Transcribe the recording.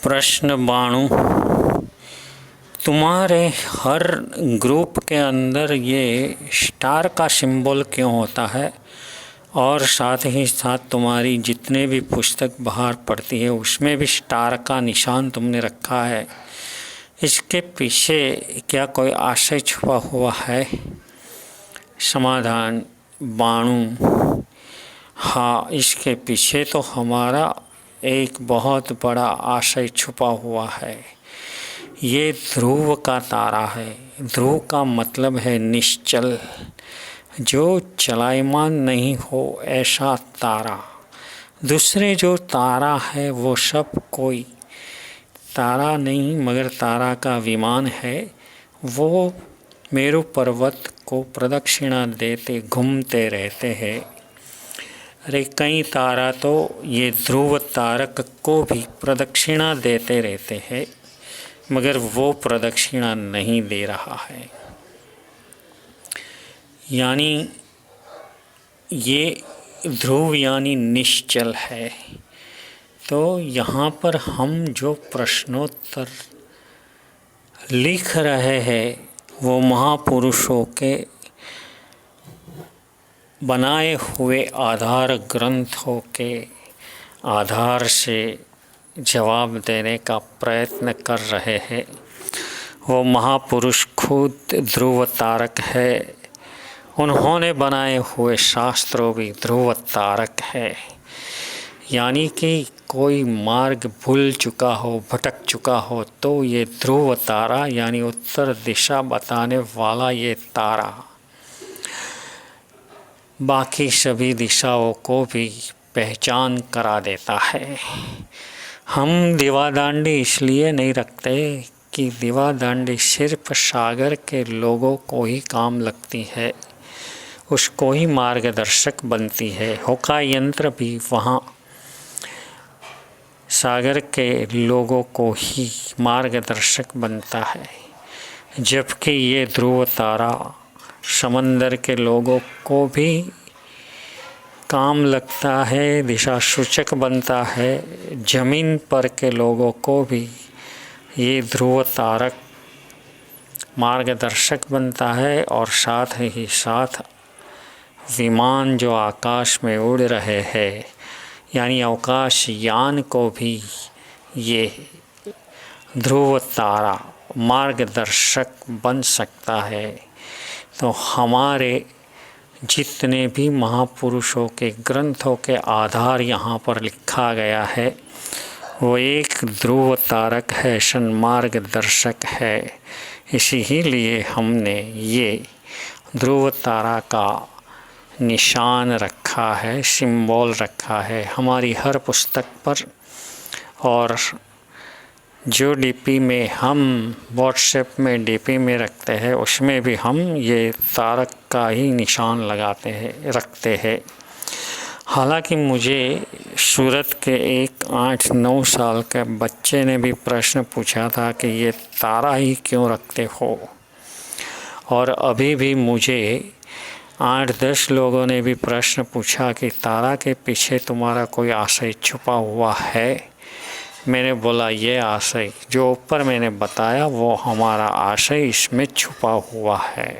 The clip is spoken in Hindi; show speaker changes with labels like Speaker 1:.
Speaker 1: प्रश्न 92। तुम्हारे हर ग्रुप के अंदर ये स्टार का सिंबल क्यों होता है, और साथ ही साथ तुम्हारी जितने भी पुस्तक बाहर पढ़ती है उसमें भी स्टार का निशान तुमने रखा है। इसके पीछे क्या कोई आशय छुपा हुआ है? समाधान 92। हाँ, इसके पीछे तो हमारा एक बहुत बड़ा आशय छुपा हुआ है। ये ध्रुव का तारा है। ध्रुव का मतलब है निश्चल, जो चलायमान नहीं हो ऐसा तारा। दूसरे जो तारा है वो सब कोई तारा नहीं मगर तारा का विमान है। वो मेरु पर्वत को प्रदक्षिणा देते घूमते रहते हैं। अरे कई तारा तो ये ध्रुव तारक को भी प्रदक्षिणा देते रहते हैं, मगर वो प्रदक्षिणा नहीं दे रहा है। यानी ये ध्रुव यानी निश्चल है। तो यहाँ पर हम जो प्रश्नोत्तर लिख रहे हैं वो महापुरुषों के बनाए हुए आधार ग्रंथों के आधार से जवाब देने का प्रयत्न कर रहे हैं। वो महापुरुष खुद ध्रुव तारक है। उन्होंने बनाए हुए शास्त्रों भी ध्रुव तारक है। यानी कि कोई मार्ग भूल चुका हो, भटक चुका हो, तो ये ध्रुव तारा यानी उत्तर दिशा बताने वाला ये तारा बाकी सभी दिशाओं को भी पहचान करा देता है। हम दीवादांडी इसलिए नहीं रखते कि दीवादांडी सिर्फ सागर के लोगों को ही काम लगती है, उसको ही मार्गदर्शक बनती है। होका यंत्र भी वहाँ सागर के लोगों को ही मार्गदर्शक बनता है, जबकि ये ध्रुव तारा समंदर के लोगों को भी काम लगता है, दिशा सूचक बनता है। जमीन पर के लोगों को भी ये ध्रुव तारक मार्गदर्शक बनता है, और साथ ही साथ विमान जो आकाश में उड़ रहे हैं यानी अवकाश यान को भी ये ध्रुव तारा मार्गदर्शक बन सकता है। तो हमारे जितने भी महापुरुषों के ग्रंथों के आधार यहाँ पर लिखा गया है वो एक ध्रुव तारक है, सन्मार्गदर्शक है। इसीलिए हमने ये ध्रुव तारा का निशान रखा है, सिंबल रखा है हमारी हर पुस्तक पर। और जो डीपी में हम व्हाट्सएप में डीपी में रखते हैं उसमें भी हम ये तारक का ही निशान लगाते हैं, रखते हैं। हालांकि मुझे सूरत के एक 8-9 साल के बच्चे ने भी प्रश्न पूछा था कि ये तारा ही क्यों रखते हो, और अभी भी मुझे 8-10 लोगों ने भी प्रश्न पूछा कि तारा के पीछे तुम्हारा कोई आशय छुपा हुआ है। मैंने बोला ये आशय जो ऊपर मैंने बताया वो हमारा आशय इसमें छुपा हुआ है।